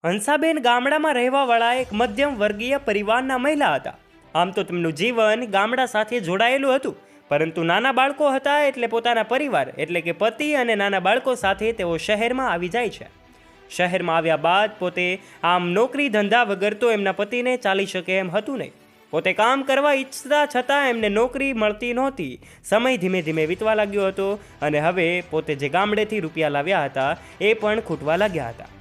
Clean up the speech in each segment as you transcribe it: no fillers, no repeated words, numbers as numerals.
હંસાબેન ગામડામાં રહેવાવાળા એક મધ્યમ વર્ગીય પરિવારના મહિલા હતા. આમ તો તેમનું જીવન ગામડા સાથે જોડાયેલું હતું, પરંતુ નાના બાળકો હતા એટલે પોતાના પરિવાર એટલે કે પતિ અને નાના બાળકો સાથે તેઓ શહેરમાં આવી જાય છે. શહેરમાં આવ્યા બાદ પોતે આમ નોકરી ધંધા વગર તો એમના પતિને ચાલી શકે એમ હતું નહીં. પોતે કામ કરવા ઈચ્છતા છતાં એમને નોકરી મળતી નહોતી. સમય ધીમે ધીમે વીતવા લાગ્યો હતો અને હવે પોતે જે ગામડેથી રૂપિયા લાવ્યા હતા એ પણ ખૂટવા લાગ્યા હતા.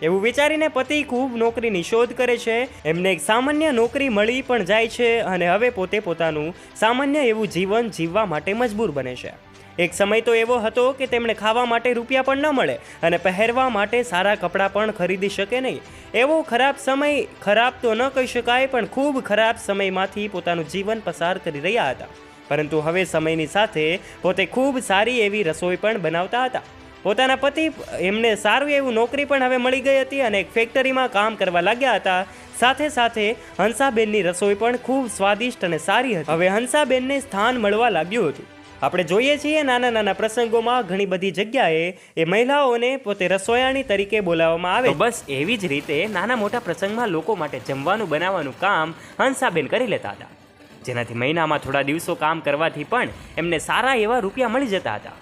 એવું વિચારીને પતિ ખૂબ નોકરીની શોધ કરે છે. એમને એક સામાન્ય નોકરી મળી પણ જાય છે અને હવે પોતે પોતાનું સામાન્ય એવું જીવન જીવવા માટે મજબૂર બને છે. એક સમય તો એવો હતો કે તેમણે ખાવા માટે રૂપિયા પણ ન મળે અને પહેરવા માટે સારા કપડાં પણ ખરીદી શકે નહીં. એવો ખરાબ સમય, ખરાબ તો ન કહી શકાય પણ ખૂબ ખરાબ સમયમાંથી પોતાનું જીવન પસાર કરી રહ્યા હતા. પરંતુ હવે સમયની સાથે પોતે ખૂબ સારી એવી રસોઈ પણ બનાવતા હતા. પોતાના પતિ એમને સારું એવું નોકરી પણ હવે મળી ગઈ હતી અને એક ફેક્ટરીમાં કામ કરવા લાગ્યા હતા. સાથે સાથે હંસાબેનની રસોઈ પણ ખૂબ સ્વાદિષ્ટ અને સારી હતી. હવે હંસાબેનને સ્થાન મળવા લાગ્યું હતું. આપણે જોઈએ છીએ નાના નાના પ્રસંગોમાં ઘણી બધી જગ્યાએ એ મહિલાઓને પોતે રસોયાણી તરીકે બોલાવવામાં આવે. બસ એવી જ રીતે નાના મોટા પ્રસંગમાં લોકો માટે જમવાનું બનાવવાનું કામ હંસાબેન કરી લેતા હતા, જેનાથી મહિનામાં થોડા દિવસો કામ કરવાથી પણ એમને સારા એવા રૂપિયા મળી જતા હતા.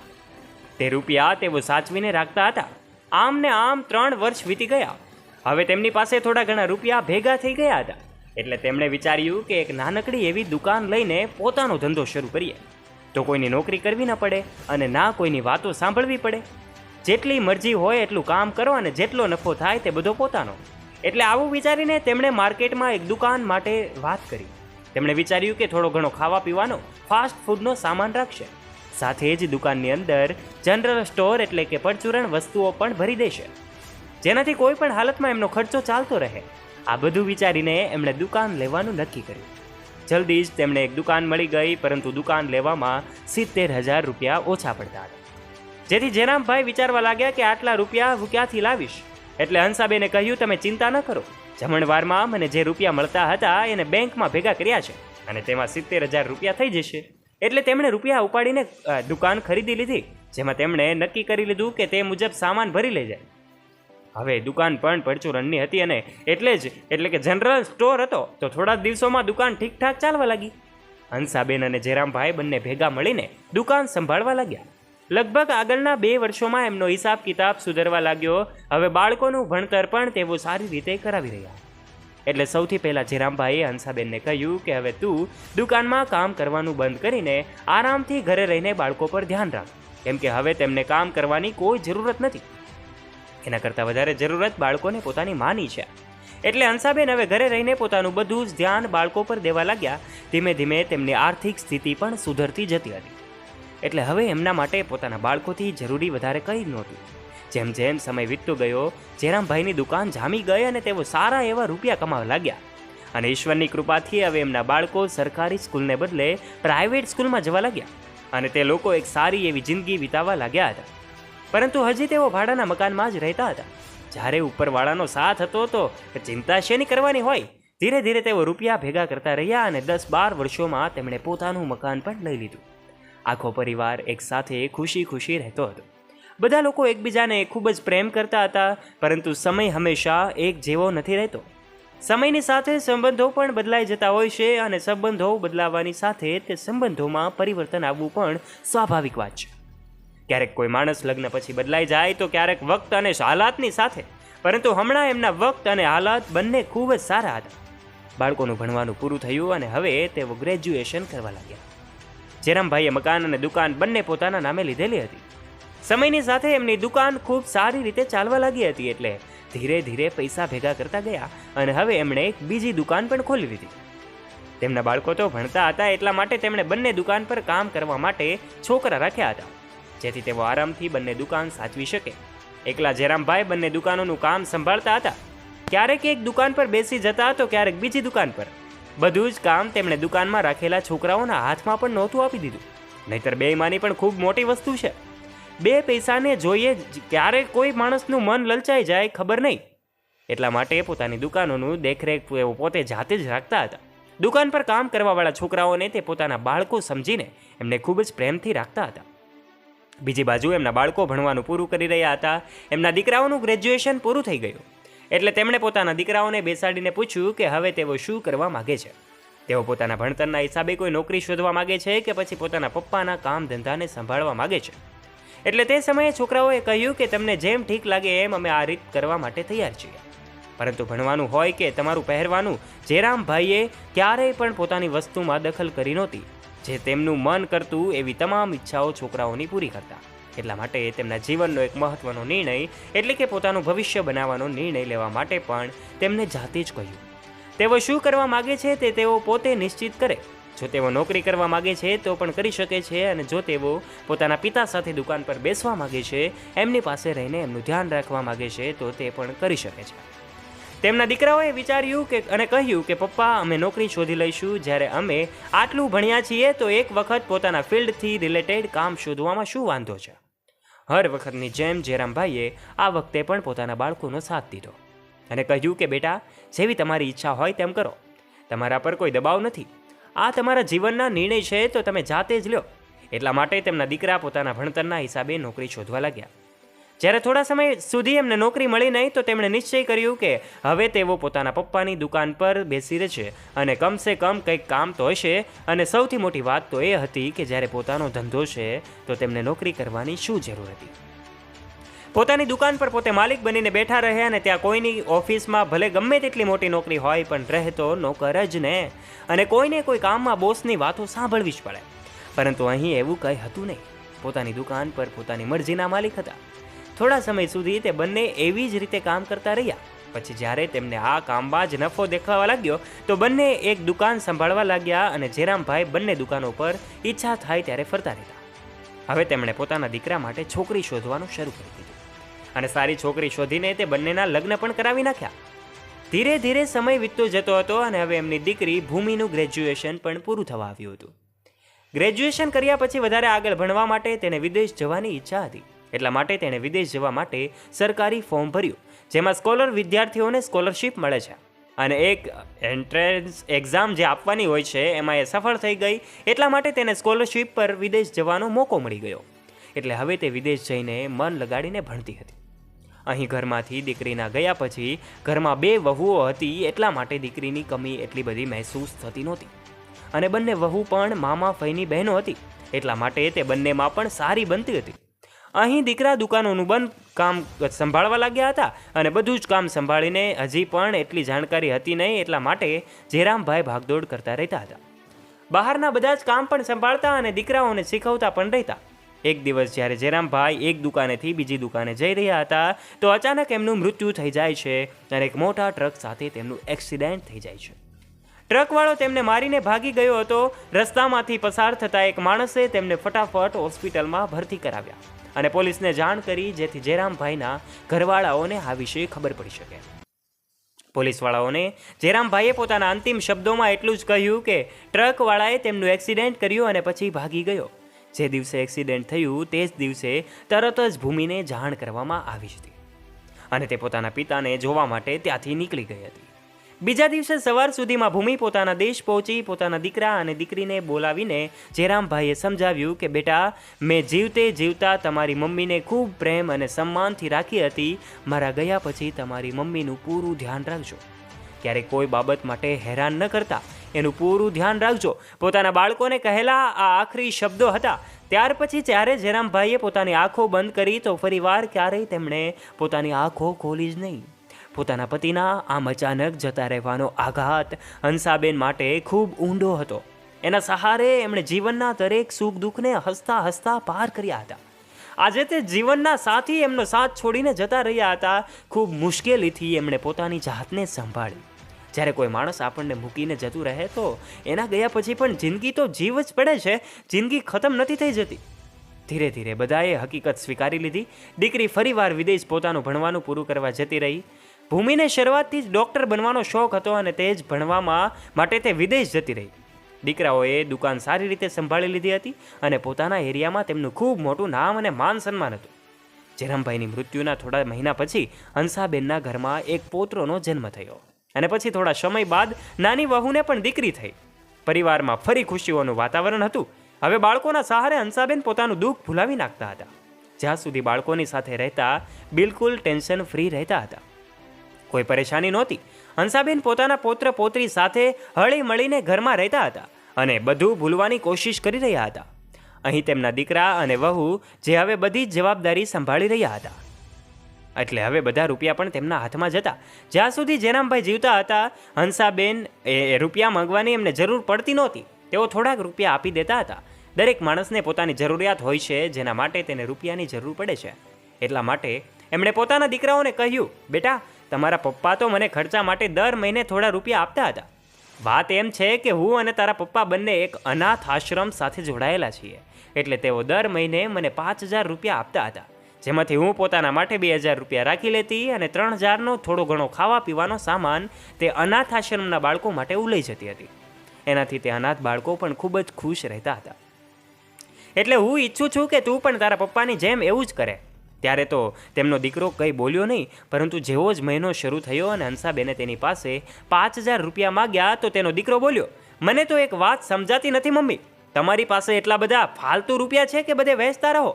તે રૂપિયા તેઓ સાચવીને રાખતા હતા. આમ ને આમ 3 વર્ષ વીતી ગયા. હવે તેમની પાસે થોડા ઘણા રૂપિયા ભેગા થઈ ગયા હતા, એટલે તેમણે વિચાર્યું કે એક નાનકડી એવી દુકાન લઈને પોતાનો ધંધો શરૂ કરીએ, તો કોઈની નોકરી કરવી ન પડે અને ના કોઈની વાતો સાંભળવી પડે. જેટલી મરજી હોય એટલું કામ કરો અને જેટલો નફો થાય તે બધો પોતાનો. એટલે આવું વિચારીને તેમણે માર્કેટમાં એક દુકાન માટે વાત કરી. તેમણે વિચાર્યું કે થોડો ઘણો ખાવા પીવાનો, ફાસ્ટ ફૂડનો સામાન રાખશે. સાથે જ દુકાનની અંદર જનરલ સ્ટોર એટલે કે પરચુરણ વસ્તુઓ પણ ભરી દેશે, જેનાથી કોઈ પણ હાલતમાં એમનો ખર્ચો ચાલતો રહે. આ બધું વિચારીને એમણે દુકાન લેવાનું નક્કી કર્યું. જલ્દી જ તેમને એક દુકાન મળી ગઈ, પરંતુ દુકાન લેવામાં 70,000 રૂપિયા ઓછા પડતા હતા. જેથી જેરામભાઈ વિચારવા લાગ્યા કે આટલા રૂપિયા હું ક્યાંથી લાવીશ. એટલે હંસાબેને કહ્યું, તમે ચિંતા ન કરો, જમણવારમાં મને જે રૂપિયા મળતા હતા એને બેંકમાં ભેગા કર્યા છે અને તેમાં 70,000 રૂપિયા થઈ જશે. એટલે તેમણે રૂપિયા ઉપાડીને દુકાન ખરીદી લીધી, જેમાં તેમણે નક્કી કરી લીધું કે તે મુજબ સામાન ભરી લઈ જાય. હવે દુકાન પણ પરચુરણની હતી અને એટલે કે જનરલ સ્ટોર હતો, તો થોડા દિવસોમાં દુકાન ઠીકઠાક ચાલવા લાગી. હંસાબેન અને જેરામભાઈ બંને ભેગા મળીને દુકાન સંભાળવા લાગ્યા. લગભગ આગળના 2 વર્ષોમાં એમનો હિસાબ કિતાબ સુધરવા લાગ્યો. હવે બાળકોનું ભણતર પણ તેઓ સારી રીતે કરાવી રહ્યા. એટલે સૌથી પહેલાં જેરામભાઈએ હંસાબેનને કહ્યું કે હવે તું દુકાનમાં કામ કરવાનું બંધ કરીને આરામથી ઘરે રહીને બાળકો પર ધ્યાન રાખ, કેમ કે હવે તેમને કામ કરવાની કોઈ જરૂરત નથી. એના કરતાં વધારે જરૂરત બાળકોને પોતાની માની છે. એટલે હંસાબેન હવે ઘરે રહીને પોતાનું બધું જ ધ્યાન બાળકો પર દેવા લાગ્યા. ધીમે ધીમે તેમની આર્થિક સ્થિતિ પણ સુધરતી જતી હતી. એટલે હવે એમના માટે પોતાના બાળકોથી જરૂરી વધારે કંઈ નહોતું. જેમ જેમ સમય વીતતો ગયો, જેરામભાઈની દુકાન જામી ગઈ અને તેઓ સારા એવા રૂપિયા કમાવા લાગ્યા. અને ઈશ્વરની કૃપાથી હવે એમના બાળકો સરકારી સ્કૂલને બદલે પ્રાઇવેટ સ્કૂલમાં જવા લાગ્યા અને તે લોકો એક સારી એવી જિંદગી વિતાવવા લાગ્યા હતા. પરંતુ હજી તેઓ ભાડાના મકાનમાં જ રહેતા હતા. જ્યારે ઉપરવાળાનો સાથ હતો તો ચિંતા શેની કરવાની હોય. ધીરે ધીરે તેઓ રૂપિયા ભેગા કરતા રહ્યા અને 10-12 વર્ષોમાં તેમણે પોતાનું મકાન પણ લઈ લીધું. આખો પરિવાર એક સાથે ખુશી ખુશી રહેતો હતો. બધા લોકો એકબીજાને ખૂબ જ પ્રેમ કરતા હતા, પરંતુ સમય હંમેશા એક જેવો નથી રહેતો. સમયની સાથે સંબંધો પણ બદલાઈ જતા હોય છે અને સંબંધો બદલાવાની સાથે તે સંબંધોમાં પરિવર્તન આવવું પણ સ્વાભાવિક વાત છે. ક્યારેક કોઈ માણસ લગ્ન પછી બદલાઈ જાય તો ક્યારેક વક્ત અને હાલાતની સાથે, પરંતુ હમણાં એમના વક્ત અને હાલાત બંને ખૂબ જ સારા હતા. બાળકોનું ભણવાનું પૂરું થયું અને હવે તેઓ ગ્રેજ્યુએશન કરવા લાગ્યા. જેરામભાઈએ મકાન અને દુકાન બંને પોતાના નામે લીધેલી હતી. સમયની સાથે એમની દુકાન ખૂબ સારી રીતે ચાલવા લાગી હતી, એટલે ધીરે ધીરે પૈસા ભેગા કરતા ગયા અને હવે એમણે એક બીજી દુકાન પણ ખોલી લીધી. તેમના બાળકો તો ભણતા હતા, એટલા માટે તેમણે બંને દુકાન પર કામ કરવા માટે છોકરા રાખ્યા હતા, જેથી તેઓ આરામથી બંને દુકાન સાચવી શકે. એકલા જેરામભાઈ બંને દુકાનોનું કામ સંભાળતા હતા. ક્યારેક એક દુકાન પર બેસી જતા તો ક્યારેક બીજી દુકાન પર. બધું જ કામ તેમણે દુકાનમાં રાખેલા છોકરાઓના હાથમાં પણ નહોતું આપી દીધું. નહીતર બેઈમાની પણ ખૂબ મોટી વસ્તુ છે. 2 પૈસાને જોઈએ ક્યારેક કોઈ માણસનું મન લલચાઈ જાય ખબર નહીં. એટલા માટે પોતાની દુકાનોનું દેખરેખ તેઓ પોતે જાતે જ રાખતા હતા. દુકાન પર કામ કરવાવાળા છોકરાઓને તે પોતાના બાળકો સમજીને એમને ખૂબ જ પ્રેમથી રાખતા હતા. બીજી બાજુ એમના બાળકો ભણવાનું પૂરું કરી રહ્યા હતા. એમના દીકરાઓનું ગ્રેજ્યુએશન પૂરું થઈ ગયું. એટલે તેમણે પોતાના દીકરાઓને બેસાડીને પૂછ્યું કે હવે તેઓ શું કરવા માગે છે. તેઓ પોતાના ભણતરના હિસાબે કોઈ નોકરી શોધવા માગે છે કે પછી પોતાના પપ્પાના કામ ધંધાને સંભાળવા માગે છે. એટલે તે સમયે છોકરાઓએ કહ્યું કે તમને જેમ ઠીક લાગે એમ અમે આ રીત કરવા માટે તૈયાર છીએ. પરંતુ ભણવાનું હોય કે તમારું પહેરવાનું, જેરામભાઈએ ક્યારેય પણ પોતાની વસ્તુમાં દખલ કરી નહોતી. જે તેમનું મન કરતું એવી તમામ ઈચ્છાઓ છોકરાઓની પૂરી કરતા. એટલા માટે તેમના જીવનનો એક મહત્વનો નિર્ણય એટલે કે પોતાનું ભવિષ્ય બનાવવાનો નિર્ણય લેવા માટે પણ તેમને જાતે જ કહ્યું. તેઓ શું કરવા માગે છે તે તેઓ પોતે નિશ્ચિત કરે. જો તેઓ નોકરી કરવા માગે છે તો પણ કરી શકે છે, અને જો તેઓ પોતાના પિતા સાથે દુકાન પર બેસવા માગે છે, એમની પાસે રહીને એમનું ધ્યાન રાખવા માગે છે તો તે પણ કરી શકે છે. તેમના દીકરાઓએ વિચાર્યું અને કહ્યું કે પપ્પા, અમે નોકરી શોધી લઈશું. જ્યારે અમે આટલું ભણ્યા છીએ તો એક વખત પોતાના ફિલ્ડથી રિલેટેડ કામ શોધવામાં શું વાંધો છે. હર વખતની જેમ જેરામભાઈએ આ વખતે પણ પોતાના બાળકોનો સાથ દીધો અને કહ્યું કે બેટા, જેવી તમારી ઈચ્છા હોય તેમ કરો. તમારા પર કોઈ દબાવ નથી. આ તમારા જીવનના નિર્ણય છે તો તમે જાતે જ લ્યો. એટલા માટે તેમના દીકરા પોતાના ભણતરના હિસાબે નોકરી શોધવા લાગ્યા. જ્યારે થોડા સમય સુધી એમને નોકરી મળી નહીં તો તેમણે નિશ્ચય કર્યું કે હવે તેઓ પોતાના પપ્પાની દુકાન પર બેસી રહેશે અને કમસે કમ કંઈક કામ તો હશે. અને સૌથી મોટી વાત તો એ હતી કે જ્યારે પોતાનો ધંધો છે તો તેમને નોકરી કરવાની શું જરૂર હતી. પોતાની દુકાન પર પોતે માલિક બનીને બેઠા રહે અને ત્યાં કોઈની ઓફિસમાં ભલે ગમે તેટલી મોટી નોકરી હોય પણ રહેતો નોકર જ ને, અને કોઈને કોઈ કામમાં બોસની વાતો સાંભળવી જ પડે. પરંતુ અહીં એવું કંઈ હતું નહીં. પોતાની દુકાન પર પોતાની મરજીના માલિક હતા. થોડા સમય સુધી તે બંને એવી જ રીતે કામ કરતા રહ્યા. પછી જ્યારે તેમને આ કામમાં જ નફો દેખાવા લાગ્યો તો બંને એક દુકાન સંભાળવા લાગ્યા અને જેરામભાઈ બંને દુકાનો પર ઈચ્છા થાય ત્યારે ફરતા રહેતા. હવે તેમણે પોતાના દીકરા માટે છોકરી શોધવાનું શરૂ કરી દીધું અને સારી છોકરી શોધીને તે બંનેના લગ્ન પણ કરાવી નાખ્યા. ધીરે ધીરે સમય વીતતો જતો હતો અને હવે એમની દીકરી ભૂમિનું ગ્રેજ્યુએશન પણ પૂરું થવા આવ્યું હતું. ગ્રેજ્યુએશન કર્યા પછી વધારે આગળ ભણવા માટે તેને વિદેશ જવાની ઈચ્છા હતી. એટલા માટે તેણે વિદેશ જવા માટે સરકારી ફોર્મ ભર્યું, જેમાં સ્કોલર વિદ્યાર્થીઓને સ્કોલરશિપ મળે છે. અને એક એન્ટ્રન્સ એક્ઝામ જે આપવાની હોય છે એમાં એ સફળ થઈ ગઈ. એટલા માટે તેને સ્કોલરશિપ પર વિદેશ જવાનો મોકો મળી ગયો. એટલે હવે તે વિદેશ જઈને મન લગાડીને ભણતી હતી. અહીં ઘરમાંથી દીકરીના ગયા પછી ઘરમાં 2 વહુઓ હતી. એટલા માટે દીકરીની કમી એટલી બધી મહેસૂસ થતી નહોતી. અને બંને વહુ પણ મામા ફઈની બહેનો હતી. એટલા માટે તે બંનેમાં પણ સારી બનતી હતી. અહીં દીકરા દુકાનોનું બંધ કામ સંભાળવા લાગ્યા હતા અને બધું જ કામ સંભાળીને હજી પણ એટલી જાણકારી હતી નહીં. એટલા માટે જેરામભાઈ ભાગદોડ કરતા રહેતા હતા. બહારના બધા જ કામ પણ સંભાળતા અને દીકરાઓને શીખવતા પણ રહેતા. એક દિવસ જ્યારે જેરામભાઈ એક દુકાનેથી બીજી દુકાને જઈ રહ્યા હતા તો અચાનક એમનું મૃત્યુ થઈ જાય છે અને એક મોટા ટ્રક સાથે તેમનું એક્સિડન્ટ થઈ જાય છે. ટ્રકવાળો તેમને મારીને ભાગી ગયો હતો. રસ્તામાંથી પસાર થતા એક માણસે તેમને ફટાફટ હોસ્પિટલમાં ભરતી કરાવ્યા અને પોલીસને જાણ કરી, જેથી જેરામભાઈના ઘરવાળાઓને આ વિશે ખબર પડી શકે. પોલીસવાળાઓને જેરામભાઈએ પોતાના અંતિમ શબ્દોમાં એટલું જ કહ્યું કે ટ્રકવાળાએ તેમનું એક્સિડન્ટ કર્યું અને પછી ભાગી ગયો. જે દિવસે એક્સિડન્ટ થયું તે જ દિવસે તરત જ ભૂમિને જાણ કરવામાં આવી હતી અને તે પોતાના પિતાને જોવા માટે ત્યાંથી નીકળી ગઈ હતી. બીજા દિવસે સવાર સુધીમાં ભૂમિ પોતાના દેશ પહોંચી. પોતાના દીકરા અને દીકરીને બોલાવીને જેરામભાઈએ સમજાવ્યું કે બેટા, મેં જીવતે જીવતા તમારી મમ્મીને ખૂબ પ્રેમ અને સન્માનથી રાખી હતી. મારા ગયા પછી તમારી મમ્મીનું પૂરું ધ્યાન રાખજો. ક્યારેક કોઈ બાબત માટે હેરાન ન કરતા, એનું પૂરું ધ્યાન રાખજો. પોતાના બાળકોને કહેલા આ આખરી શબ્દો હતા. ત્યાર પછી જ્યારે જેરામભાઈએ પોતાની આંખો બંધ કરી તો ફરીવાર ક્યારેય તેમણે પોતાની આંખો ખોલી જ નહીં. પોતાના પતિના આમ અચાનક જતા રહેવાનો આઘાત હંસાબેન માટે ખૂબ ઊંડો હતો. એના સહારે એમણે જીવનના દરેક સુખ દુઃખને હસતા હસતા પાર કર્યા હતા. આજે તે જીવનના સાથી એમનો સાથ છોડીને જતા રહ્યા હતા. ખૂબ મુશ્કેલીથી એમણે પોતાની જાતને સંભાળી. જ્યારે કોઈ માણસ આપણને મૂકીને જતું રહે તો એના ગયા પછી પણ જિંદગી તો જીવ જ પડે છે. જિંદગી ખતમ નથી થઈ જતી. ધીરે ધીરે બધાએ હકીકત સ્વીકારી લીધી. દીકરી ફરીવાર વિદેશ પોતાનું ભણવાનું પૂરું કરવા જતી રહી. ભૂમિને શરૂઆતથી જ ડૉક્ટર બનવાનો શોખ હતો અને તે જ ભણવામાં માટે તે વિદેશ જતી રહી. દીકરાઓએ દુકાન સારી રીતે સંભાળી લીધી હતી અને પોતાના એરિયામાં તેમનું ખૂબ મોટું નામ અને માન સન્માન હતું. જેરામભાઈની મૃત્યુના થોડા મહિના પછી હંસાબેનના ઘરમાં એક પૌત્રનો જન્મ થયો અને પછી થોડા સમય બાદ નાની વહુને પણ દીકરી થઈ. પરિવારમાં ફરી ખુશીઓનું વાતાવરણ હતું. હવે બાળકોના સહારે હંસાબેન પોતાનું દુઃખ ભૂલાવી નાખતા હતા. જ્યાં સુધી બાળકોની સાથે રહેતા બિલકુલ ટેન્શન ફ્રી રહેતા હતા. કોઈ પરેશાની નહોતી. હંસાબેન પોતાના પૌત્ર પૌત્રી સાથે હળી મળીને ઘરમાં રહેતા હતા અને બધું ભૂલવાની કોશિશ કરી રહ્યા હતા. અહીં તેમના દીકરા અને વહુ જે હવે બધી જ જવાબદારી સંભાળી રહ્યા હતા. એટલે હવે બધા રૂપિયા પણ તેમના હાથમાં જતા. જ્યાં સુધી જેનામભાઈ જીવતા હતા, હંસાબેન એ રૂપિયા માંગવાની એમને જરૂર પડતી નહોતી. તેઓ થોડાક રૂપિયા આપી દેતા હતા. દરેક માણસને પોતાની જરૂરિયાત હોય છે, જેના માટે તેને રૂપિયાની જરૂર પડે છે. એટલા માટે એમણે પોતાના દીકરાઓને કહ્યું, બેટા, તમારા પપ્પા તો મને ખર્ચા માટે દર મહિને થોડા રૂપિયા આપતા હતા. વાત એમ છે કે હું અને તારા પપ્પા બંને એક અનાથ આશ્રમ સાથે જોડાયેલા છીએ, એટલે તેઓ દર મહિને મને 5,000 રૂપિયા આપતા હતા, જેમાંથી હું પોતાના માટે 2,000 રૂપિયા રાખી લેતી અને 3,000નો થોડો ઘણો ખાવા પીવાનો સામાન તે અનાથ આશ્રમના બાળકો માટે લઈ જતી હતી. એનાથી તે અનાથ બાળકો પણ ખૂબ જ ખુશ રહેતા હતા. એટલે હું ઈચ્છું છું કે તું પણ તારા પપ્પાની જેમ એવું જ કરે. ત્યારે તો તેમનો દીકરો કંઈ બોલ્યો નહીં, પરંતુ જેવો જ મહિનો શરૂ થયો અને હંસાબેને તેની પાસે 5,000 રૂપિયા માગ્યા તો તેનો દીકરો બોલ્યો, મને તો એક વાત સમજાતી નથી મમ્મી, તમારી પાસે એટલા બધા ફાલતુ રૂપિયા છે કે બધે વહેંચતા રહો?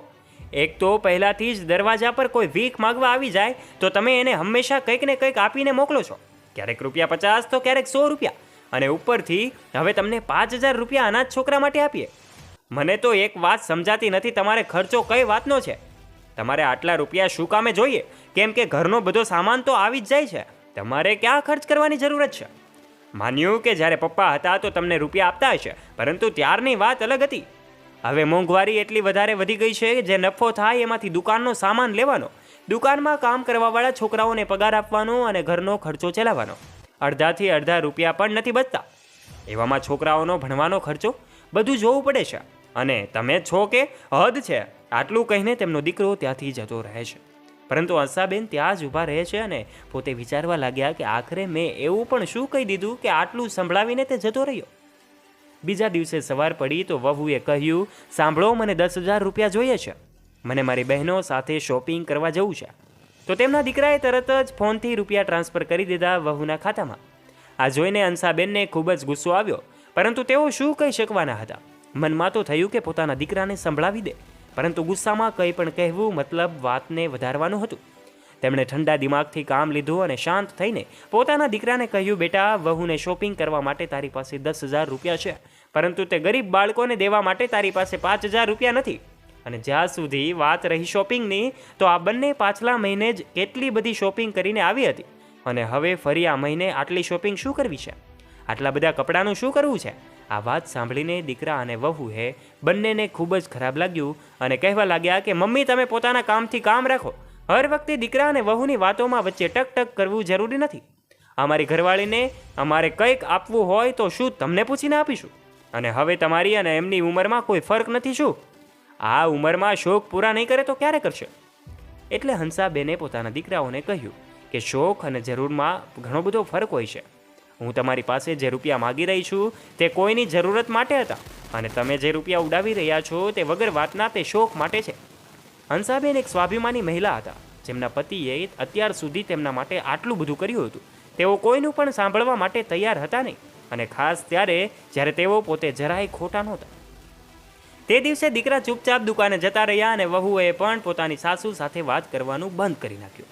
એક તો પહેલાંથી જ દરવાજા પર કોઈ ભીખ માગવા આવી જાય તો તમે એને હંમેશા કંઈક ને કંઈક આપીને મોકલો છો. ક્યારેક ₹50 તો ક્યારેક 100 રૂપિયા, અને ઉપરથી હવે તમને 5,000 રૂપિયા અનાથ છોકરા માટે આપીએ. મને તો એક વાત સમજાતી નથી, તમારે ખર્ચો કઈ વાતનો છે? તમારે આટલા રૂપિયા શું કામે જોઈએ? કેમ કે ઘરનો બધો સામાન તો આવી જ જાય છે, તમારે ક્યાં ખર્ચ કરવાની જરૂરત છે? માન્યું કે જ્યારે પપ્પા હતા તો તમને રૂપિયા આપતા હશે, પરંતુ ત્યારની વાત અલગ હતી. હવે મોંઘવારી એટલી વધારે વધી ગઈ છે, જે નફો થાય એમાંથી દુકાનનો સામાન લેવાનો, દુકાનમાં કામ કરવાવાળા છોકરાઓને પગાર આપવાનો અને ઘરનો ખર્ચો ચલાવવાનો. અડધાથી અડધા રૂપિયા પણ નથી બચતા. એવામાં છોકરાઓનો ભણવાનો ખર્ચો બધું જોવું પડે છે, અને તમે છો કે હદ છે. આટલું કહીને તેમનો દીકરો ત્યાંથી જતો રહે છે. પરંતુ હંસાબેન ત્યાં જ ઊભા રહે છે અને પોતે વિચારવા લાગ્યા કે આખરે મેં એવું પણ શું કહી દીધું કે આટલું સંભળાવીને તે જતો રહ્યો. બીજા દિવસે સવાર પડી તો વહુએ કહ્યું, સાંભળો, મને 10,000 રૂપિયા જોઈએ છે, મને મારી બહેનો સાથે શોપિંગ કરવા જવું છે. તો તેમના દીકરાએ તરત જ ફોનથી રૂપિયા ટ્રાન્સફર કરી દીધા વહુના ખાતામાં. આ જોઈને હંસાબેનને ખૂબ જ ગુસ્સો આવ્યો, પરંતુ તેઓ શું કહી શકવાના હતા? મનમાં તો થયું કે પોતાના દીકરાને સંભળાવી દે, પરંતુ ગુસ્સામાં કંઈ પણ કહેવું મતલબ વાતને વધારવાનું હતું. તેમણે ઠંડા દિમાગથી કામ લીધું અને શાંત થઈને પોતાના દીકરાને કહ્યું, બેટા, વહુને શોપિંગ કરવા માટે તારી પાસે 10,000 રૂપિયા છે, પરંતુ તે ગરીબ બાળકોને દેવા માટે તારી પાસે 5,000 રૂપિયા નથી. અને જ્યાં સુધી વાત રહી શોપિંગની, તો આ બંને પાછલા મહિને જ કેટલી બધી શોપિંગ કરીને આવી હતી, અને હવે ફરી આ મહિને આટલી શોપિંગ શું કરવી છે? આટલા બધા કપડાનું શું કરવું છે? આ વાત સાંભળીને દીકરા અને વહુએ બંનેને ખૂબ જ ખરાબ લાગ્યું અને કહેવા લાગ્યા કે મમ્મી, તમે પોતાના કામથી કામ રાખો. હર વખતે દીકરા અને વહુની વાતોમાં વચ્ચે ટક કરવું જરૂરી નથી. અમારી ઘરવાળીને અમારે કંઈક આપવું હોય તો શું તમને પૂછીને આપીશું? અને હવે તમારી અને એમની ઉંમરમાં કોઈ ફરક નથી શું? આ ઉંમરમાં શોખ પૂરા નહીં કરે તો ક્યારે કરશે? એટલે હંસાબેને પોતાના દીકરાઓને કહ્યું કે શોખ અને જરૂરમાં ઘણો બધો ફરક હોય છે. હું તમારી પાસે જે રૂપિયા માગી રહી છું તે કોઈની જરૂરત માટે હતા, અને તમે જે રૂપિયા ઉડાવી રહ્યા છો તે વગર વાતના તે શોખ માટે છે. હંસાબેન એક સ્વાભિમાની મહિલા હતા, જેમના પતિએ અત્યાર સુધી તેમના માટે આટલું બધું કર્યું હતું. તેઓ કોઈનું પણ સાંભળવા માટે તૈયાર હતા નહીં, અને ખાસ ત્યારે જ્યારે તેઓ પોતે જરાય ખોટા નહોતા. તે દિવસે દીકરા ચૂપચાપ દુકાને જતા રહ્યા અને વહુએ પણ પોતાની સાસુ સાથે વાત કરવાનું બંધ કરી નાખ્યું.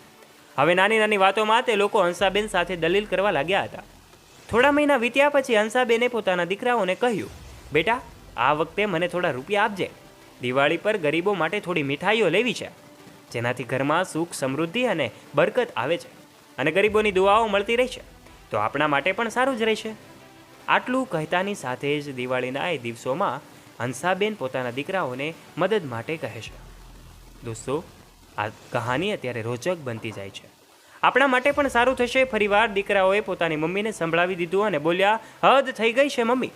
હવે નાની નાની વાતોમાં તે લોકો હંસાબેન સાથે દલીલ કરવા લાગ્યા હતા. થોડા મહિના વીત્યા પછી હંસાબેને પોતાના દીકરાઓને કહ્યું, બેટા, આ વખતે મને થોડા રૂપિયા આપજે. દિવાળી પર ગરીબો માટે થોડી મીઠાઈઓ લેવી છે, જેનાથી ઘરમાં સુખ, સમૃદ્ધિ અને બરકત આવે છે, અને ગરીબોની દુઆઓ મળતી રહેશે, તો આપણા માટે પણ સારું જ રહેશે. આટલું કહેતાની સાથે જ દિવાળીના એ દિવસોમાં હંસાબેન પોતાના દીકરાઓને મદદ માટે કહે છે. દોસ્તો, આ કહાની અત્યારે રોચક બનતી જાય છે. આપણા માટે પણ સારું થશે. ફરીવાર દીકરાઓએ પોતાની મમ્મીને સંભળાવી દીધું અને બોલ્યા, હદ થઈ ગઈ છે મમ્મી,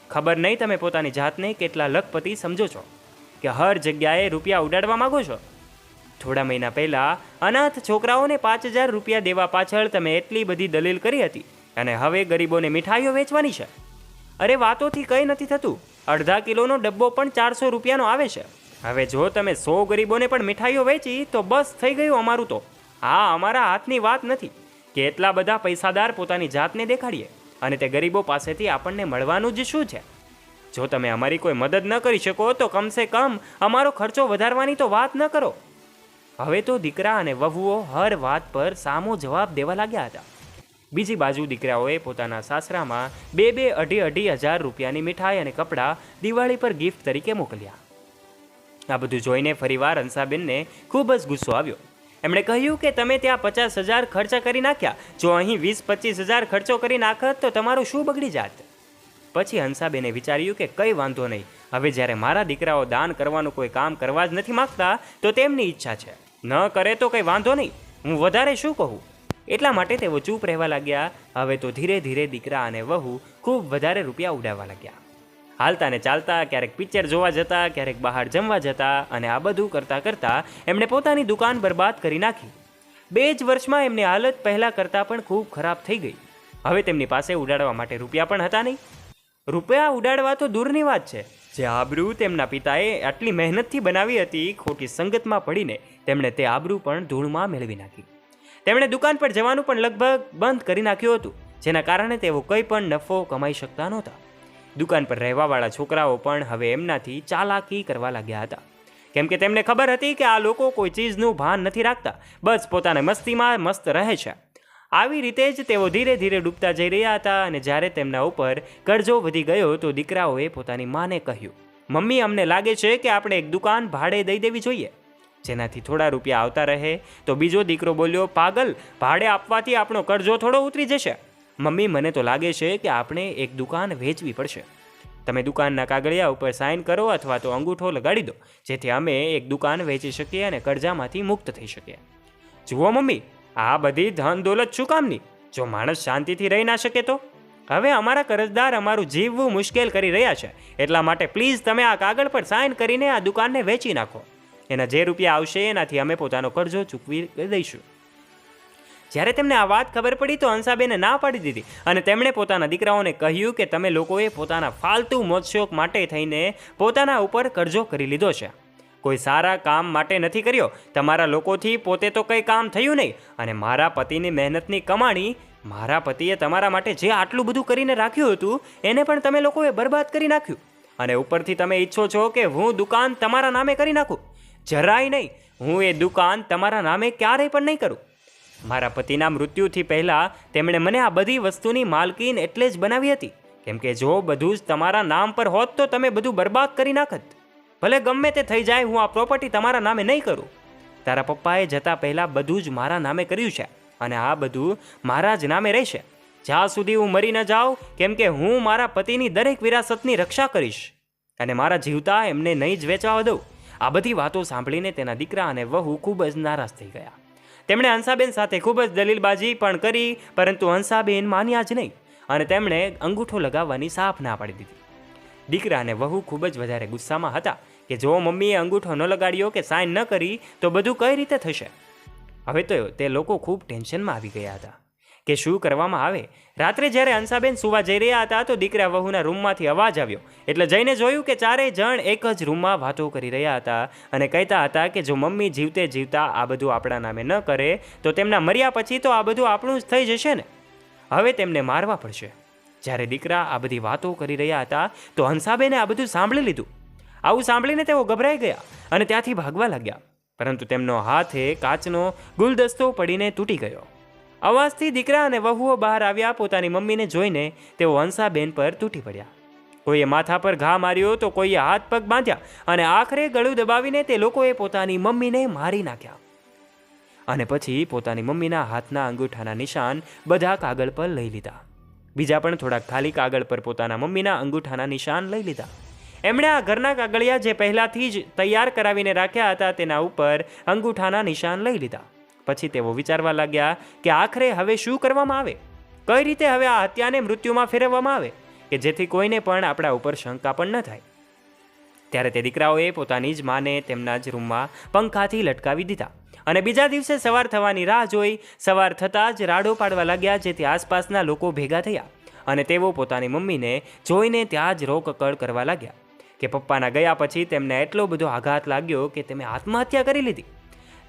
ખબર નહીં તમે પોતાની જાતને કેટલા લખપતિ સમજો છો કે હર જગ્યાએ રૂપિયા ઉડાડવા માગો છો? થોડા મહિના પહેલાં અનાથ છોકરાઓને 5,000 રૂપિયા દેવા પાછળ તમે એટલી બધી દલીલ કરી હતી, અને હવે ગરીબોને મીઠાઈઓ વેચવાની છે. અરે, વાતોથી કંઈ નથી થતું. અડધા કિલોનો ડબ્બો પણ 400 રૂપિયાનો આવે છે. હવે જો તમે 100 ગરીબોને પણ મીઠાઈઓ વેચી તો બસ થઈ ગયું અમારું. તો આ અમારા હાથની વાત નથી કે એટલા બધા પૈસાદાર પોતાની જાતને દેખાડીએ, અને તે ગરીબો પાસેથી આપણને મળવાનું જ શું છે? જો તમે અમારી કોઈ મદદ ન કરી શકો તો કમસે કમ અમારો ખર્ચો વધારવાની તો વાત ન કરો. હવે તો દીકરા અને વહુઓ હર વાત પર સામો જવાબ દેવા લાગ્યા હતા. બીજી બાજુ દીકરાઓએ પોતાના સાસરામાં 2-2 હજાર રૂપિયાની મીઠાઈ અને કપડાં દિવાળી પર ગિફ્ટ તરીકે મોકલ્યા. આ બધું જોઈને ફરીવાર હંસાબેનને ખૂબ જ ગુસ્સો આવ્યો. એમણે કહ્યું કે તમે ત્યાં 50,000 ખર્ચા કરી નાખ્યા, જો અહીં 20-25,000 ખર્ચો કરી નાખત તો તમારું શું બગડી જાત. પછી હંસાબેને વિચાર્યું કે કંઈ વાંધો નહીં, હવે જ્યારે મારા દીકરાઓ દાન કરવાનું કોઈ કામ કરવા જ નથી માગતા તો તેમની ઈચ્છા છે, ન કરે તો કંઈ વાંધો નહીં, હું વધારે શું કહું. એટલા માટે તેઓ ચૂપ રહેવા લાગ્યા. હવે તો ધીરે ધીરે દીકરા અને વહુ ખૂબ વધારે રૂપિયા ઉડાવવા લાગ્યા. હાલતા ને ચાલતા ક્યારેક પિક્ચર જોવા જતા, ક્યારેક બહાર જમવા જતા, અને આ બધું કરતાં કરતાં એમણે પોતાની દુકાન બરબાદ કરી નાખી. 2 જ વર્ષમાં એમની હાલત પહેલાં કરતાં પણ ખૂબ ખરાબ થઈ ગઈ. હવે તેમની પાસે ઉડાડવા માટે રૂપિયા પણ હતા નહીં. રૂપિયા ઉડાડવા તો દૂરની વાત છે, જે આબરૂ તેમના પિતાએ આટલી મહેનતથી બનાવી હતી, ખોટી સંગતમાં પડીને તેમણે તે આબરૂ પણ ધૂળમાં મેળવી નાખી. તેમણે દુકાન પર જવાનું પણ લગભગ બંધ કરી નાખ્યું હતું, જેના કારણે તેઓ કંઈ પણ નફો કમાઈ શકતા નહોતા. દુકાન પર રહેવાવાળા છોકરાઓ પણ હવે એમનાથી ચાલાકી કરવા લાગ્યા હતા, કેમ કે તેમને ખબર હતી કે આ લોકો કોઈ ચીજનું ભાન નથી રાખતા, બસ પોતાને મસ્તીમાં મસ્ત રહે છે. આવી રીતે જ તેઓ ધીરે ધીરે ડૂબતા જઈ રહ્યા હતા. અને જ્યારે તેમના ઉપર કરજો વધી ગયો તો દીકરાઓએ પોતાની માને કહ્યું, મમ્મી, અમને લાગે છે કે આપણે એક દુકાન ભાડે દઈ દેવી જોઈએ, જેનાથી થોડા રૂપિયા આવતા રહે. તો બીજો દીકરો બોલ્યો, પાગલ, ભાડે આપવાથી આપણો કરજો થોડો ઉતરી જશે. મમ્મી, મને તો લાગે છે કે આપણે એક દુકાન વેચવી પડશે. તમે દુકાનના કાગળિયા ઉપર સાઇન કરો અથવા તો અંગૂઠો લગાડી દો, જેથી અમે એક દુકાન વેચી શકીએ અને કરજામાંથી મુક્ત થઈ શકીએ. જુઓ મમ્મી, આ બધી ધન દોલત શું કામની, જો માણસ શાંતિથી રહી ના શકે તો. હવે અમારા કરજદાર અમારું જીવવું મુશ્કેલ કરી રહ્યા છે, એટલા માટે પ્લીઝ તમે આ કાગળ પર સાઇન કરીને આ દુકાનને વેચી નાખો. એના જે રૂપિયા આવશે એનાથી અમે પોતાનો કરજો ચૂકવી દઈશું. જ્યારે તેમને આ વાત ખબર પડી તો હંસાબેને ના પાડી દીધી અને તેમણે પોતાના દીકરાઓને કહ્યું કે તમે લોકોએ પોતાના ફાલતુ મોજશોખ માટે થઈને પોતાના ઉપર કરજો કરી લીધો છે, કોઈ સારા કામ માટે નથી કર્યો. તમારા લોકોથી પોતે તો કંઈ કામ થયું નહીં, અને મારા પતિની મહેનતની કમાણી, મારા પતિએ તમારા માટે જે આટલું બધું કરીને રાખ્યું હતું એને પણ તમે લોકોએ બરબાદ કરી નાખ્યું. અને ઉપરથી તમે ઈચ્છો છો કે હું દુકાન તમારા નામે કરી નાખું. જરાય નહીં, હું એ દુકાન તમારા નામે ક્યારેય પણ નહીં કરું. મારા પતિના મૃત્યુથી પહેલાં તેમણે મને આ બધી વસ્તુની માલકીન એટલે જ બનાવી હતી, કેમ કે જો બધું જ તમારા નામ પર હોત તો તમે બધું બરબાદ કરી નાખત. ભલે ગમે તે થઈ જાય, હું આ પ્રોપર્ટી તમારા નામે નહીં કરું. તારા પપ્પાએ જતાં પહેલાં બધું જ મારા નામે કર્યું છે અને આ બધું મારા જ નામે રહેશે જ્યાં સુધી હું મરી ન જાઉં, કેમ કે હું મારા પતિની દરેક વિરાસતની રક્ષા કરીશ અને મારા જીવતા એમને નહીં જ વેચવા દઉં. આ બધી વાતો સાંભળીને તેના દીકરા અને વહુ ખૂબ જ નારાજ થઈ ગયા. તેમણે હંસાબેન સાથે ખૂબ જ દલીલબાજી પણ કરી, પરંતુ હંસાબેન માન્યા જ નહીં અને તેમણે અંગૂઠો લગાવવાની સાફ ના પાડી દીધી. દીકરા અને વહુ ખૂબ જ વધારે ગુસ્સામાં હતા કે જો મમ્મીએ અંગૂઠો ન લગાડ્યો કે સાઇન ન કરી તો બધું કઈ રીતે થશે. હવે તો તે લોકો ખૂબ ટેન્શનમાં આવી ગયા હતા કે શું કરવામાં આવે. રાત્રે જ્યારે હંસાબેન સુવા જઈ રહ્યા હતા તો દીકરા વહુના રૂમમાંથી અવાજ આવ્યો, એટલે જઈને જોયું કે ચારેય જણ એક જ રૂમમાં વાતો કરી રહ્યા હતા અને કહેતા હતા કે જો મમ્મી જીવતે જીવતા આ બધું આપણા નામે ન કરે તો તેમના મર્યા પછી તો આ બધું આપણું જ થઈ જશે ને, હવે તેમને મારવા પડશે. જ્યારે દીકરા આ બધી વાતો કરી રહ્યા હતા તો હંસાબેને આ બધું સાંભળી લીધું. આવું સાંભળીને તેઓ ગભરાઈ ગયા અને ત્યાંથી ભાગવા લાગ્યા, પરંતુ તેમનો હાથે કાચનો ગુલદસ્તો પડીને તૂટી ગયો. અવાજથી દીકરા અને વહુઓ બહાર આવ્યા. પોતાની મમ્મીને જોઈને તેઓ હંસાબેન પર તૂટી પડ્યા. કોઈએ માથા પર ઘા માર્યો તો કોઈએ હાથ પગ બાંધ્યા અને આખરે ગળું દબાવીને તે લોકોએ પોતાની મમ્મીને મારી નાખ્યા. અને પછી પોતાની મમ્મીના હાથના અંગૂઠાના નિશાન બધા કાગળ પર લઈ લીધા. બીજા પણ થોડાક ખાલી કાગળ પર પોતાના મમ્મીના અંગૂઠાના નિશાન લઈ લીધા. એમણે આ ઘરના કાગળિયા જે પહેલાંથી જ તૈયાર કરાવીને રાખ્યા હતા તેના ઉપર અંગૂઠાના નિશાન લઈ લીધા. પછી તેઓ વિચારવા લાગ્યા કે આખરે હવે શું કરવામાં આવે, કઈ રીતે હવે આ હત્યાને મૃત્યુમાં ફેરવવામાં આવે કે જેથી કોઈને પણ આપણા ઉપર શંકા પણ ન થાય. ત્યારે તે દીકરાઓએ પોતાની જ માને તેમના જ રૂમમાં પંખાથી લટકાવી દીધા અને બીજા દિવસે સવાર થવાની રાહ જોઈ. સવાર થતાં જ રાડો પાડવા લાગ્યા, જેથી આસપાસના લોકો ભેગા થયા અને તેઓ પોતાની મમ્મીને જોઈને ત્યાં જ રોકકળ કરવા લાગ્યા કે પપ્પાના ગયા પછી તેમને એટલો બધો આઘાત લાગ્યો કે તેમણે આત્મહત્યા કરી લીધી.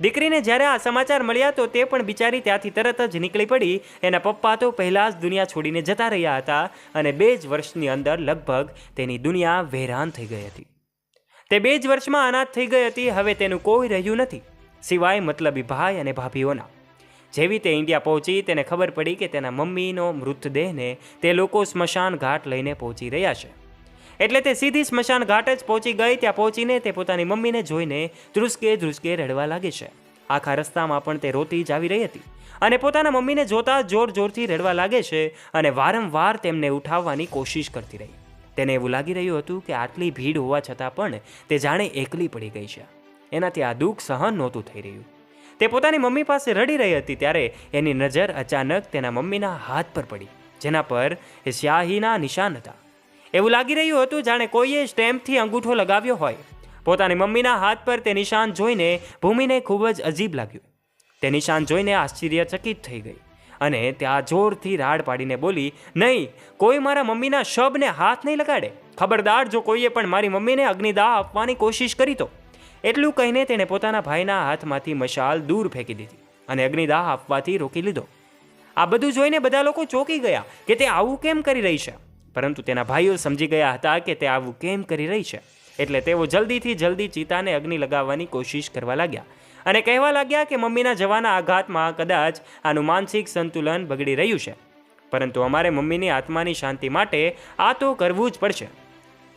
દીકરીને જ્યારે આ સમાચાર મળ્યા તો તે પણ બિચારી ત્યાંથી તરત જ નીકળી પડી. એના પપ્પા તો પહેલાં જ દુનિયા છોડીને જતા રહ્યા હતા અને 2 જ વર્ષની અંદર લગભગ તેની દુનિયા વેરાન થઈ ગઈ હતી. તે 2 જ વર્ષમાં અનાથ થઈ ગઈ હતી. હવે તેનું કોઈ રહ્યું નથી. સિવાય મતલબી ભાઈ અને ભાભીઓના. જેવી તે ઇન્ડિયા પહોંચી તેને ખબર પડી કે તેના મમ્મીનો મૃતદેહને તે લોકો સ્મશાન ઘાટ લઈને પહોંચી રહ્યા છે. એટલે તે સીધી સ્મશાન ઘાટ જ પહોંચી ગઈ. ત્યાં પહોંચીને તે પોતાની મમ્મીને જોઈને ધ્રુસકે રડવા લાગી છે. આખા રસ્તામાં પણ તે રોતી જ આવી રહી હતી અને પોતાના મમ્મીને જોતા જોરથી રડવા લાગે છે અને વારંવાર તેમને ઉઠાવવાની કોશિશ કરતી રહી. તેને એવું લાગી રહ્યું હતું કે આટલી ભીડ હોવા છતાં પણ તે જાણે એકલી પડી ગઈ છે. એનાથી આ દુઃખ સહન નહોતું થઈ રહ્યું. તે પોતાની મમ્મી પાસે રડી રહી હતી ત્યારે એની નજર અચાનક તેના મમ્મીના હાથ પર પડી, જેના પર એ સ્યાહીના નિશાન હતા. એવું લાગી રહ્યું હતું જાણે કોઈએ સ્ટેમ્પથી અંગૂઠો લગાવ્યો હોય. પોતાની મમ્મીના હાથ પર તે નિશાન જોઈને ભૂમિને ખૂબ જ અજીબ લાગ્યું. તે નિશાન જોઈને આશ્ચર્યચકિત થઈ ગઈ અને ત્યાં જોરથી રાડ પાડીને બોલી, નહીં, કોઈ મારા મમ્મીના શબને હાથ નહીં લગાડે. ખબરદાર, જો કોઈએ પણ મારી મમ્મીને અગ્નિદાહ આપવાની કોશિશ કરી તો. એટલું કહીને તેણે પોતાના ભાઈના હાથમાંથી મશાલ દૂર ફેંકી દીધી અને અગ્નિદાહ આપવાથી રોકી લીધો. આ બધું જોઈને બધા લોકો ચોંકી ગયા કે તે આવું કેમ કરી રહી છે. પરંતુ તેના ભાઈઓ સમજી ગયા હતા કે તે આવું કેમ કરી રહી છે. એટલે તેઓ જલ્દી ચિતાને અગ્નિ લગાવવાની કોશિશ કરવા લાગ્યા અને કહેવા લાગ્યા કે મમ્મીના જવાના આઘાતમાં કદાચ આનું માનસિક સંતુલન બગડી રહ્યું છે, પરંતુ અમારે મમ્મીની આત્માની શાંતિ માટે આ તો કરવું જ પડશે.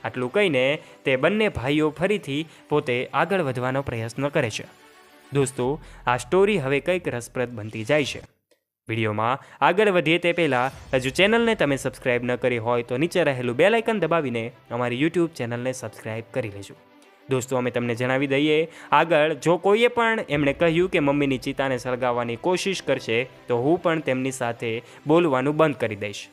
આટલું કહીને તે બંને ભાઈઓ ફરીથી પોતે આગળ વધવાનો પ્રયત્ન કરે છે. દોસ્તો, આ સ્ટોરી હવે કંઈક રસપ્રદ બનતી જાય છે. વિડીયોમાં આગળ વધીએ તે પહેલાં હજુ ચેનલને તમે સબસ્ક્રાઇબ ન કરી હોય તો નીચે રહેલું બેલ આઇકન દબાવીને અમારી યુટ્યુબ ચેનલને સબસ્ક્રાઇબ કરી લેજો. દોસ્તો, અમે તમને જણાવી દઈએ આગળ, જો કોઈએ પણ એમણે કહ્યું કે મમ્મીની ચિતાને સળગાવવાની કોશિશ કરશે તો હું પણ તેમની સાથે બોલવાનું બંધ કરી દઈશ.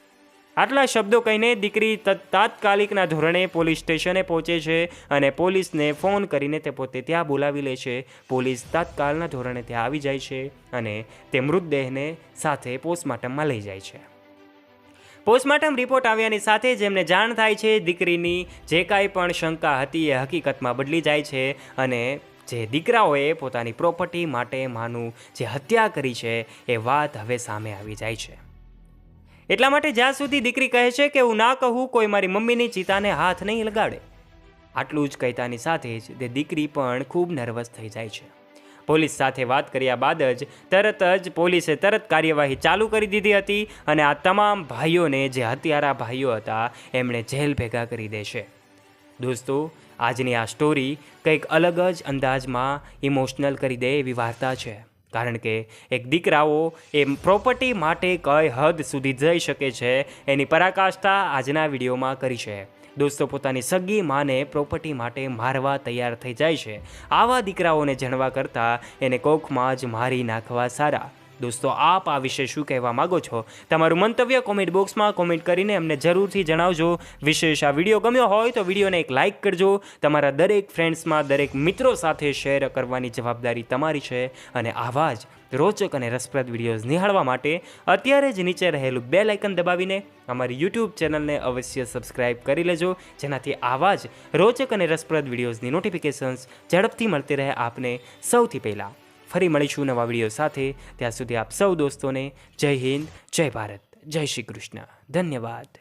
આટલા શબ્દો કહીને દીકરી તાત્કાલિકના ધોરણે પોલીસ સ્ટેશને પહોંચે છે અને પોલીસને ફોન કરીને તે પોતે ત્યાં બોલાવી લે છે. પોલીસ તાત્કાલના ધોરણે ત્યાં આવી જાય છે અને તે મૃતદેહને સાથે પોસ્ટમોર્ટમમાં લઈ જાય છે. પોસ્ટમોર્ટમ રિપોર્ટ આવ્યાની સાથે જ એમને જાણ થાય છે દીકરીની જે કાંઈ પણ શંકા હતી એ હકીકતમાં બદલી જાય છે અને જે દીકરાઓએ પોતાની પ્રોપર્ટી માટે માનું જે હત્યા કરી છે એ વાત હવે સામે આવી જાય છે. એટલા માટે જ્યાં સુધી દીકરી કહે છે કે હું ના કહું, કોઈ મારી મમ્મીની ચિતાને હાથ નહીં લગાડે. આટલું જ કહેતાની સાથે જ તે દીકરી પણ ખૂબ નર્વસ થઈ જાય છે. પોલીસ સાથે વાત કર્યા બાદ જ પોલીસે તરત કાર્યવાહી ચાલુ કરી દીધી હતી અને આ તમામ ભાઈઓને, જે હત્યારા ભાઈઓ હતા, એમણે જેલ ભેગા કરી દે છે. દોસ્તો, આજની આ સ્ટોરી કંઈક અલગ જ અંદાજમાં ઇમોશનલ કરી દે એવી વાર્તા છે. કારણ કે એક દીકરાઓ એ પ્રોપર્ટી માટે કઈ હદ સુધી જઈ શકે છે એની પરાકાષ્ઠા આજના વિડીયોમાં કરી છે. દોસ્તો, પોતાની સગી માને પ્રોપર્ટી માટે મારવા તૈયાર થઈ જાય છે. આવા દીકરાઓને જણવા કરતાં એને કોખમાં જ મારી નાખવા સારા. દોસ્તો, આપ આ વિશે શું કહેવા માગો છો? તમારું મંતવ્ય કોમેન્ટ બોક્સમાં કોમેન્ટ કરીને અમને જરૂરથી જણાવજો. વિશેષ આ વિડીયો ગમ્યો હોય તો વિડીયોને એક લાઇક કરજો. તમારા દરેક ફ્રેન્ડ્સમાં, દરેક મિત્રો સાથે શેર કરવાની જવાબદારી તમારી છે. અને આવા જ રોચક અને રસપ્રદ વિડીયોઝ નિહાળવા માટે અત્યારે જ નીચે રહેલું બેલ આઇકન દબાવીને અમારી યુટ્યુબ ચેનલને અવશ્ય સબસ્ક્રાઇબ કરી લેજો, જેનાથી આવા જ રોચક અને રસપ્રદ વિડીયોઝની નોટિફિકેશન્સ ઝડપથી મળતી રહે આપને સૌથી પહેલાં. ફરી મળીશું નવા વિડીયો સાથે. ત્યાં સુધી આપ સૌ દોસ્તોને જય હિન્દ, જય ભારત, જય શ્રી કૃષ્ણ. ધન્યવાદ.